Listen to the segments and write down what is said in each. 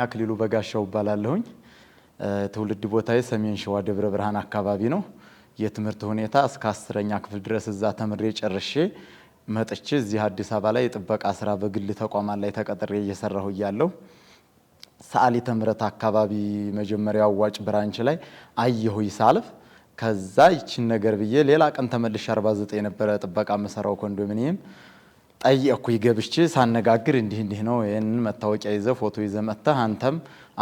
አክሊሉ በጋሻው ባላለሁኝ ትውልድ ቦታዬ ሰሜን ሸዋ ደብረ ብርሃን አካባቢ ነው። የትምህርት ሁኔታ እስከ 10ኛ ክፍል ድረስ እዛ ተምሬ ጨርሼ መጥቼ እዚህ አዲስ አበባ ላይ ጥበቃ ስራ በግል ተቋማት ላይ ተቀጥሬ እየሰራሁ እያለሁ ሰዓሊተ ምሕረት አካባቢ መጀመሪያው አዋጭ ብራንች ላይ አየሁኝ ሳልፍ። ከዛ ይችን ነገር ብዬ ሌላ ቀን ተመልሼ 49 የነበረ ጥበቃ መሰራው ኮንዶሚኒየም ጠየቅኩኝ ገብቼ ሳነጋግር እንዲህ ነው ይሄንን መታወቂያ ይዘህ ፎቶ ይዘህ መጥተህ አንተም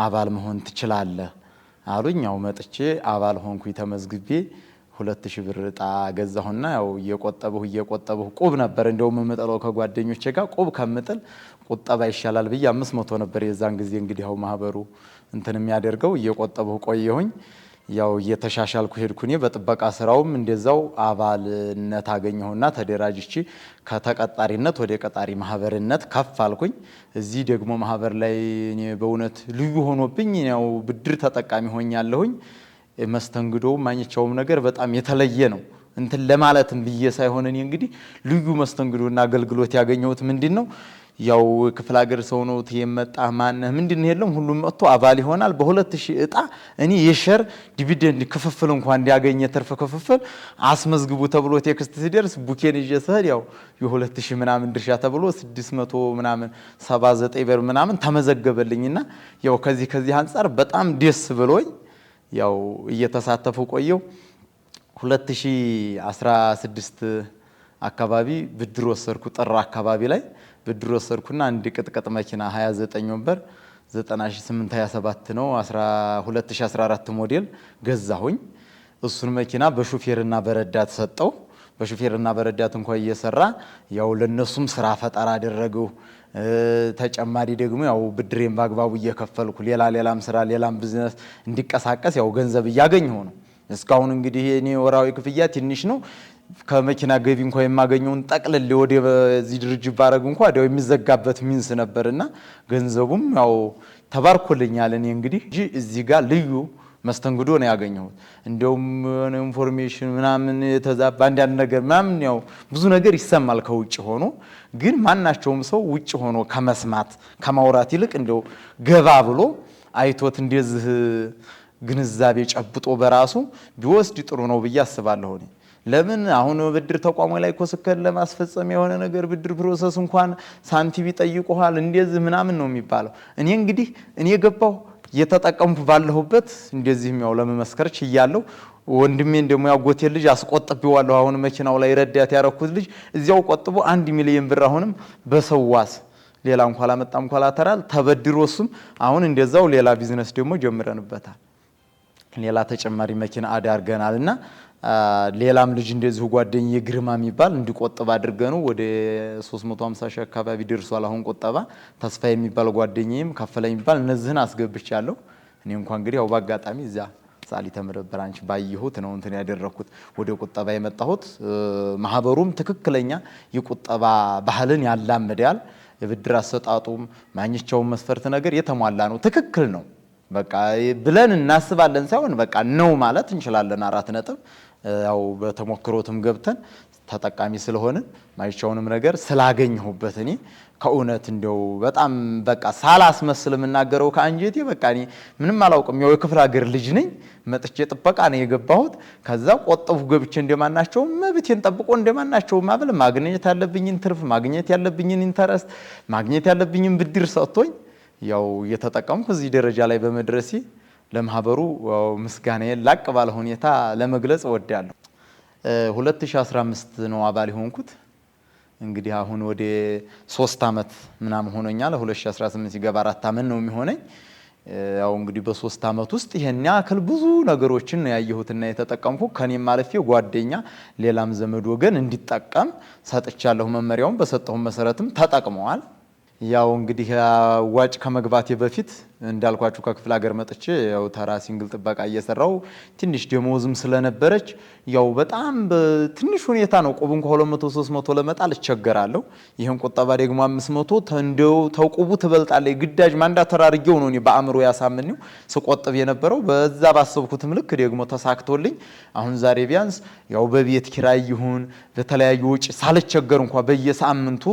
አባል መሆን ትችላለህ አሉኝ። ያው መጥቼ አባል ሆንኩኝ ተመዝግቤ 2000 ብር ዕጣ ገዛሁና ያው እየቆጠበሁ ቁብ ነበር እንደውም የምጥለው ከጓደኞቼ ጋር ቁብ ከምጥል ቁጠባ ይሻላል ብዬ 500 ነበር የዛን ጊዜ እንግዲህ ያው ማህበሩ እንትን የሚያደርገው እየቆጠበሁ ቆየሁኝ። ያው እየተሻሻልኩ ሄድኩኝ በጥበቃ ስራውም እንደዛው አባልነት አገኘሁና ተደራጅቼ ከተቀጣሪነት ወደ ቀጣሪ ማህበርነት ከፍ አልኩኝ። እዚህ ደግሞ ማህበር ላይ እኔ በእውነት ልዩ ሆኖብኝ ያው ብድር ተጠቃሚ ሆኛለሁኝ። መስተንግዶው ማንኛውም ነገር በጣም የተለየ ነው እንትን ለማለትም ብዬ ሳይሆን እኔ እንግዲህ ልዩ መስተንግዶና አገልግሎት ያገኘሁት ምንድነው ያው ክፍለ ሀገር ሰው ነው የመጣ ማን ምንድነው የለም ሁሉም መጥቶ አባል ይሆናል። በ2000 ዕጣ እኔ የሸር ዲቪደንድ ክፍፍል እንኳን እንዲያገኘ ትርፍ ክፍፍል አስመዝግቡ ተብሎ ቴክስት ሲደርስ ቡኬን ይዤ ስሄድ ያው የ2000 ምናምን ድርሻ ተብሎ 600 ምናምን 79 ብር ምናምን ተመዘገበልኝና ያው ከዚህ አንፃር በጣም ደስ ብሎኝ ያው እየተሳተፉ ቆየው። 2016 አካባቢ ብድር ወሰድኩ። ጥር አካባቢ ላይ ብድር ወሰድኩና አንድ ቅጥቅጥ መኪና 29 ወንበር 9827 ነው 2014 ሞዴል ገዛሁኝ። እሱን መኪና በሹፌርና በረዳት ሰጠው። በሹፌርና በረዳት እንኳን እየሰራ ያው ለነሱም ስራ ፈጠራ አደረገው። ተጨማሪ ደግሞ ያው ብድሬን በአግባቡ እየከፈልኩ ሌላም ስራ ሌላም ቢዝነስ እንዲቀሳቀስ ያው ገንዘብ እያገኘሁ ነው። እስካሁን እንግዲህ እኔ ወራዊ ክፍያ ትንሽ ነው። ከመኪና ገቢ እንኳን የማገኘውን ጠቅልል ወደ በዚህ ድርጅት ባረግ እንኳን ያው የሚዘጋበት ሚንስ ነበርና ገንዘቡም ያው ተባርኮልኛል። እኔ እንግዲህ እዚህ ጋር ልዩ መስተንግዶ ነው ያገኘሁት። እንደውም ኢንፎርሜሽን ምናምን ተዛባ አንዳንድ ነገር ምናምን ያው ብዙ ነገር ይሰማል ከውጭ ሆኖ፣ ግን ማናቸውም ሰው ውጭ ሆኖ ከመስማት ከማውራት ይልቅ እንደው ገባ ብሎ አይቶት እንደዚህ ግንዛቤ ጨብጦ በራሱ ቢወስድ ጥሩ ነው ብዬ አስባለሁ። ለምን አሁን ብድር ተቋሙ ላይ ኮስከል ለማስፈጸም የሆነ ነገር ብድር ፕሮሰስ እንኳን ሳንቲም ይጠይቁሃል እንደዚህ ምናምን ነው የሚባለው። እኔ እንግዲህ እኔ ገባሁ የተጠቀምኩ ባለሁበት እንደዚህም ያው ለመመስከር ችያለሁ። ወንድሜን ደግሞ ያጎቴ ልጅ አስቆጥቤዋለሁ። አሁን መኪናው ላይ ረዳት ያረኩት ልጅ እዚያው ቆጥቦ 1 ሚሊዮን ብር አሁንም በሰዋስ ሌላ እንኳን አላመጣም ኮላተራል ተበድሮ እሱም አሁን እንደዛው ሌላ ቢዝነስ ደግሞ ጀምረንበታል። ሌላ ተጨማሪ መኪና አዳርገናልና ሌላም ልጅ እንደዚሁ ጓደኛዬ ግርማ የሚባል እንዲቆጥብ አድርገነው ወደ 350 ሺህ አካባቢ ደርሷል። አሁን ቆጠባ ተስፋ የሚባል ጓደኛዬም ከፈለኝ የሚባል እነዚህን አስገብቻለሁ። እኔ እንኳን እንግዲህ ያው በአጋጣሚ እዛ ሰዓሊተ ምሕረት ብራንች ባየሁት ነው እንትን ያደረኩት ወደ ቁጠባ የመጣሁት። ማህበሩም ትክክለኛ የቁጠባ ባህልን ያላምዳል። የብድር አሰጣጡም ማንኛውም መስፈርት ነገር የተሟላ ነው፣ ትክክል ነው። በቃ ብለን እናስባለን ሳይሆን በቃ ነው ማለት እንችላለን። 4 ነጥብ ያው በተሞክሮትም ገብተን ተጠቃሚ ስለሆነ ማይቻውንም ነገር ስላገኘሁበት እኔ ከእውነት እንደው በጣም በቃ ሳላስመስል የምናገረው ከአንጀቴ በቃ እኔ ምንም አላውቅም። ያው የክፍለ ሀገር ልጅ ነኝ። መጥቼ ጥበቃ ነው የገባሁት። ከዛ ቆጠቡ ገብቼ እንደማናቸው መብቴን ጠብቆ እንደማናቸው ማብል ማግኘት ያለብኝን ትርፍ ማግኘት ያለብኝን ኢንተረስት ማግኘት ያለብኝን ብድር ሰጥቶኝ ያው የተጠቀምኩ እዚህ ደረጃ ላይ በመድረሴ ለማህበሩ ምስጋናዬን ላቅ ባለ ሁኔታ ለመግለጽ እወዳለሁ። 2015 ነው አባል ሆንኩት። እንግዲህ አሁን ወደ 3 አመት ምናምን ሆኖኛል። 2018 ሲገባ 4 አመት ነው የሚሆነኝ። ያው እንግዲህ በ3 አመት ውስጥ ይሄን ያክል ብዙ ነገሮችን ነው ያየሁትና የተጠቀምኩ ከኔም ማለፌ ጓደኛ ሌላም ዘመድ ወገን እንዲጠቀም ሰጥቻለሁ። መመሪያውን በሰጠው መሰረትም ተጠቅመዋል። ያው እንግዲህ ዋጭ ከመግባቴ በፊት እንዳልኳችሁ ከክፍለ ሀገር መጥቼ ያው ተራ ሲንግል ጥበቃ እየሰራው ትንሽ ደሞዝም ስለነበረች ያው በጣም በትንሽ ሁኔታ ነው ቁብ እንኳን 200 300 ለመጣል እቸገራለሁ። ይሄን ቁጠባ ደግሞ 500 ተንደው ተውቁቡ ትበልጣለች ግዳጅ ማንዳተራ አድርጌው ነው እኔ በአእምሮ ያሳምነው ስቆጥብ የነበረው። በዛ ባሰብኩትም ልክ ደግሞ ተሳክቶልኝ አሁን ዛሬ ቢያንስ ያው በቤት ኪራይ ይሁን በተለያዩ ወጪ ሳልቸገር እንኳን በየሳምንቱ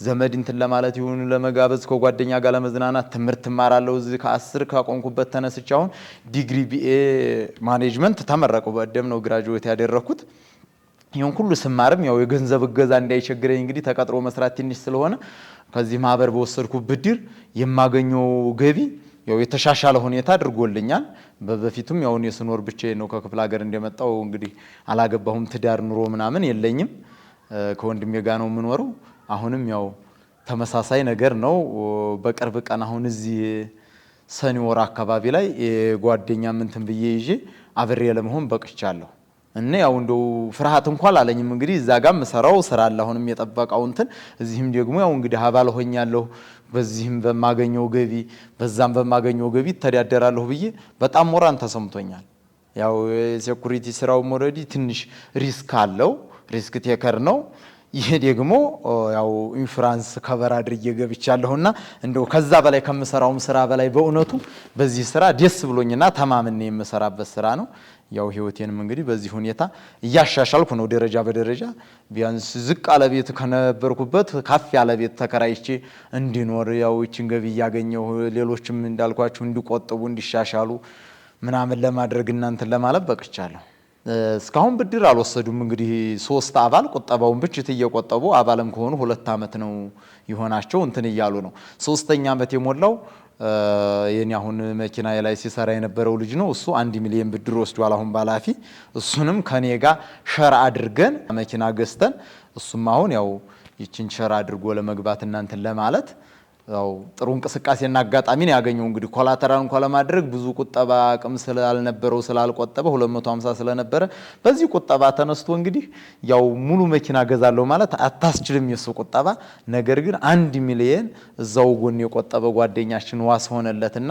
ዘመድ እንትን ለማለት ይሁን ለመጋበዝ ከጓደኛ ጋር ለመዝናናት ትምህርት ማራለው ከ10 ካቆምኩበት ተነስቼ አሁን ዲግሪ ቢኤ ማኔጅመንት ተመረቀው በደም ነው ግራጁዌት ያደረኩት። ይሁን ሁሉ ስማርም ያው የገንዘብ እገዛ እንዳይቸግረኝ እንግዲህ ተቀጥሮ መስራት ትንሽ ስለሆነ ከዚህ ማህበር በወሰድኩ ብድር የማገኘው ገቢ ያው የተሻሻለ ሁኔታ አድርጎልኛል። በፊቱም ያው የስኖር ብቻዬን ነው ከክፍለ ሀገር እንደመጣው እንግዲህ አላገባሁም፣ ትዳር ኑሮ ምናምን የለኝም። ከወንድሜ ጋር ነው የምኖረው። አሁንም ያው ተመሳሳይ ነገር ነው። በቅርብ ቀን አሁን እዚህ ሰኔ ወር አካባቢ ላይ የጓደኛ እንትን ብዬ ይዤ አብሬ ለመሆን በቅቻለሁ። እና ያው እንደው ፍርሃት እንኳን አላለኝም። እንግዲህ እዛ ጋርም ሰራው ስራ አለ አሁንም የጠበቀው እንትን እዚህም ደግሞ ያው እንግዲህ አባል ሆኛለሁ። በዚህም በማገኘው ገቢ በዛም በማገኘው ገቢ ተዳደራለሁ ብዬ በጣም ሞራን ተሰምቶኛል። ያው ሴኩሪቲ ስራው ኦልሬዲ ትንሽ ሪስክ አለው፣ ሪስክ ቴከር ነው። ይሄ ደግሞ ያው ኢንሹራንስ ከቨር አድርጌ ገብቻለሁና እንደው ከዛ በላይ ከምሰራውም ስራ በላይ በእውነቱ በዚህ ስራ ደስ ብሎኝና ተማምኔ የምሰራበት ስራ ነው። ያው ህይወቴንም እንግዲህ በዚህ ሁኔታ እያሻሻልኩ ነው ደረጃ በደረጃ ቢያንስ ዝቅ ያለ ቤት ከነበርኩበት ከፍ ያለ ቤት ተከራይቼ እንዲኖር ያው እቺን ገቢ ያገኘው ሌሎችም እንዳልኳችሁ እንዲቆጥቡ እንዲሻሻሉ ምናምን ለማድረግ እናንተን ለማለት በቅቻለሁ። እስካሁን ብድር አልወሰዱም። እንግዲህ 3 አባል ቁጠባውን ብቻ እየቆጠቡ አባልም ከሆኑ 2 አመት ነው ይሆናቸው እንትን እያሉ ነው። 3ኛ አመት የሞላው የኔ አሁን መኪና ላይ ሲሰራ የነበረው ልጅ ነው። እሱ 1 ሚሊዮን ብድር ወስዷል አሁን ባላፊ። እሱንም ከኔ ጋር ሸር አድርገን መኪና ገዝተን እሱም አሁን ያው ይችን ሸር አድርጎ ለመግባት እናንተን ለማለት ያው ጥሩ እንቅስቃሴና አጋጣሚ ነው ያገኘው። እንግዲህ ኮላተራል እንኳን ለማድረግ ብዙ ቁጠባ አቅም ስላልነበረው ስላልቆጠበ 250 ስለነበረ በዚህ ቁጠባ ተነስቶ እንግዲህ ያው ሙሉ መኪና ገዛለሁ ማለት አታስችልም የሱ ቁጠባ። ነገር ግን 1 ሚሊዮን እዛው ጎን የቆጠበ ጓደኛችን ዋስ ሆነለትና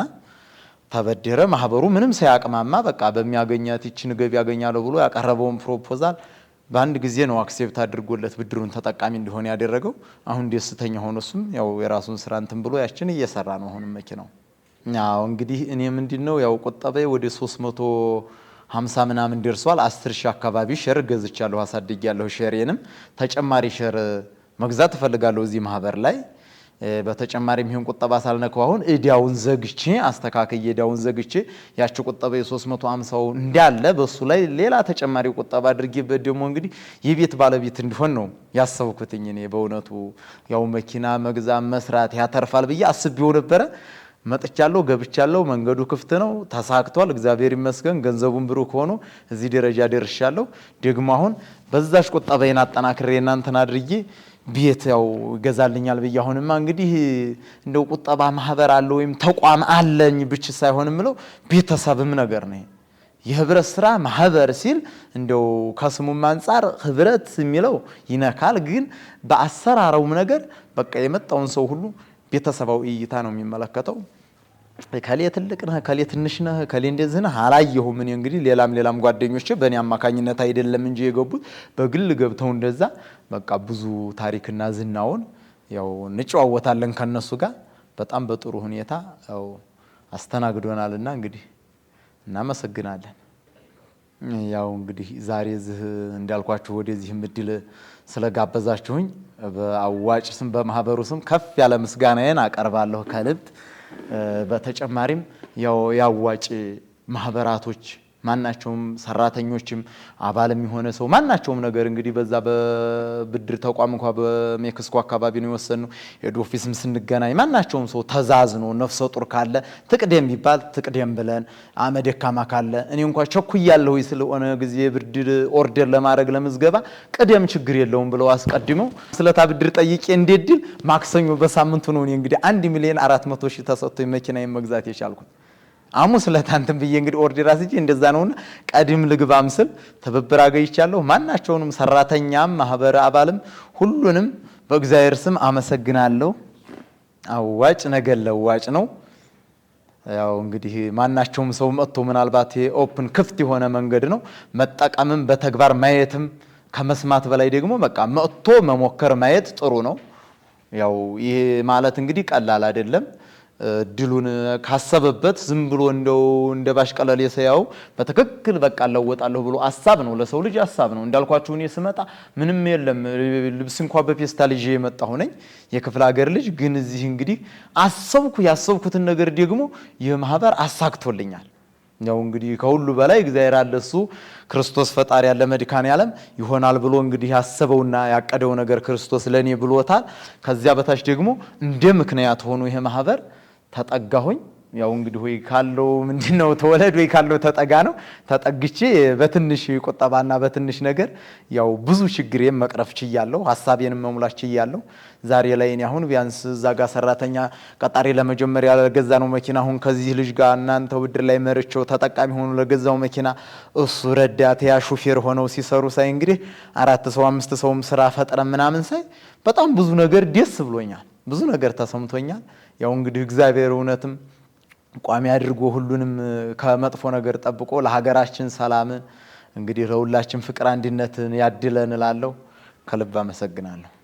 ተበደረ። ማህበሩ ምንም ሳያቅማማ በቃ በሚያገኛት ይችን ገቢ ያገኛለሁ ብሎ ያቀረበውን ፕሮፖዛል በአንድ ጊዜ ነው አክሴፕት አድርጎለት ብድሩን ተጠቃሚ እንዲሆን ያደረገው። አሁን ደስተኛ ሆኖ እሱም ያው የራሱን ስራ እንትን ብሎ ያችን እየሰራ ነው አሁን መኪናው። ያው እንግዲህ እኔ ምንድነው ያው ቁጠባዬ ወደ 350 ምናምን ደርሷል። 10,000 አካባቢ ሼር ገዝቻለሁ፣ አሳድጊያለሁ። ሼሬንም ተጨማሪ ሼር መግዛት እፈልጋለሁ እዚህ ማህበር ላይ። በተጨማሪም ይሁን ቁጠባ ሳልነካው አሁን እዳውን ዘግቼ አስተካክዬ እዳውን ዘግቼ ያቺ ቁጠባ የ350 እንዳለ በሱ ላይ ሌላ ተጨማሪ ቁጠባ አድርጌበት ደግሞ እንግዲህ የቤት ባለቤት እንዲሆን ነው ያሰብኩትኝ። እኔ በእውነቱ ያው መኪና መግዛት መስራት ያተርፋል ብዬ አስቤው ነበረ። መጥቻለሁ፣ ገብቻለሁ። መንገዱ ክፍት ነው፣ ተሳክቷል፣ እግዚአብሔር ይመስገን። ገንዘቡን ብሩክ ሆኖ እዚህ ደረጃ ደርሻለሁ። ደግሞ አሁን በዛሽ ቁጠባዬን አጠናክሬ እናንተን አድርጌ ቤት ያው ገዛልኛል ብዬ አሁንማ እንግዲህ እንደው ቁጠባ ማህበር አለ ወይም ተቋም አለኝ ብቻ ሳይሆን ምለው ቤተሰብም ነገር ነው። የህብረት ስራ ማህበር ሲል እንደው ከስሙም አንፃር ህብረት የሚለው ይነካል፣ ግን በአሰራሩም ነገር በቃ የመጣውን ሰው ሁሉ ቤተሰባዊ እይታ ነው የሚመለከተው። ከሌ ትልቅ ነህ ከሌ ትንሽ ነህ ከሌ እንደዚህ ነህ አላየሁም። እኔ እንግዲህ ሌላም ጓደኞቼ በእኔ አማካኝነት አይደለም እንጂ የገቡት በግል ገብተው እንደዛ በቃ ብዙ ታሪክና ዝናውን ያው እንጨዋወታለን ከነሱ ጋር በጣም በጥሩ ሁኔታ ያው አስተናግዶናልና እንግዲህ እናመሰግናለን። ያው እንግዲህ ዛሬ እዚህ እንዳልኳችሁ ወደዚህ ምድል ስለጋበዛችሁኝ በአዋጭ ስም በማህበሩ ስም ከፍ ያለ ምስጋናዬን አቀርባለሁ ከልብ። በተጨማሪም ያው ያዋጭ ማህበራቶች ማናቸውም ሰራተኞችም አባልም የሆነ ሰው ማናቸውም ነገር እንግዲህ በዛ በብድር ተቋም እንኳን በሜክሲኮ አካባቢ ነው የወሰነው። ሄድ ኦፊስም ስንገናኝ ማናቸውም ሰው ተዛዝኖ ነፍሰ ጡር ካለ ትቅደም ቢባል ትቅደም ብለን አመደካማ ካለ እኔ እንኳን ቸኩያለሁ ስለሆነ ጊዜ ብድር ኦርደር ለማድረግ ለምዝገባ ቅደም ችግር የለውም ብለው አስቀድመው ስለታ ብድር ጠይቄ እንደድል ማክሰኞ በሳምንቱ ነው እኔ እንግዲህ 1 ሚሊዮን 400 ሺህ ተሰጥቶኝ መኪናዬን መግዛት የቻልኩት። አሙስ ለታንተም ብዬ እንግዲህ ኦርደር አስይዤ እንደዛ ነውና ቀድም ልግባም ስል ትብብር አገኝቻለሁ። ማናቸውንም ሰራተኛም ማህበር አባልም ሁሉንም በእግዚአብሔር ስም አመሰግናለሁ። አዋጭ ነገር ለዋጭ ነው። ያው እንግዲህ ማናቸውም ሰው መጥቶ ምናልባት ኦፕን ክፍት የሆነ መንገድ ነው መጠቀምም በተግባር ማየትም ከመስማት በላይ ደግሞ በቃ መጥቶ መሞከር ማየት ጥሩ ነው። ያው ይሄ ማለት እንግዲህ ቀላል አይደለም። ድሉን ካሰበበት ዝም ብሎ እንደው እንደ ባሽቀለል የሰያው በትክክል በቃ ለወጣለሁ ብሎ ሐሳብ ነው። ለሰው ልጅ ሐሳብ ነው። እንዳልኳችሁ እኔ ስመጣ ምንም የለም ልብስ እንኳን በፔስታል ይዤ የመጣሁ ነኝ። የክፍለ ሀገር ልጅ ግን እዚህ እንግዲህ ያሰብኩትን ነገር ደግሞ የማህበር አሳክቶልኛል። ያው እንግዲህ ከሁሉ በላይ እግዚአብሔር አለ እሱ ክርስቶስ ፈጣሪ ያለ መድካን ያለም ይሆናል ብሎ እንግዲህ ያሰበውና ያቀደው ነገር ክርስቶስ ለኔ ብሎታል። ከዚያ በታች ደግሞ እንደ ምክንያት ሆኖ ይሄ ማህበር ተጠጋሁኝ። ያው እንግዲህ ወይ ካለው ምንድነው ተወለድ ወይ ካለው ተጠጋ ነው። ተጠግቼ በትንሽ ቁጠባና በትንሽ ነገር ያው ብዙ ችግሬን መቅረፍ ችያለሁ፣ ሐሳቤንም መሙላት ችያለሁ። ዛሬ ላይ እኔ አሁን ቢያንስ እዛ ጋር ሰራተኛ ቀጣሪ ለመጀመሪያ ለገዛነው መኪና አሁን ከዚህ ልጅ ጋር እናንተ ውድር ላይ መርቸው ተጠቃሚ ሆኖ ለገዛው መኪና እሱ ረዳት ያ ሹፌር ሆነው ሲሰሩ ሳይ እንግዲህ 4 ሰው 5 ሰውም ስራ ፈጥረ ምናምን ሳይ በጣም ብዙ ነገር ደስ ብሎኛል፣ ብዙ ነገር ተሰምቶኛል። ያው እንግዲህ እግዚአብሔር እውነትም ቋሚ አድርጎ ሁሉንም ከመጥፎ ነገር ጠብቆ ለሀገራችን ሰላምን እንግዲህ ለሁላችን ፍቅር አንድነትን ያድለን እላለሁ። ከልብ አመሰግናለሁ።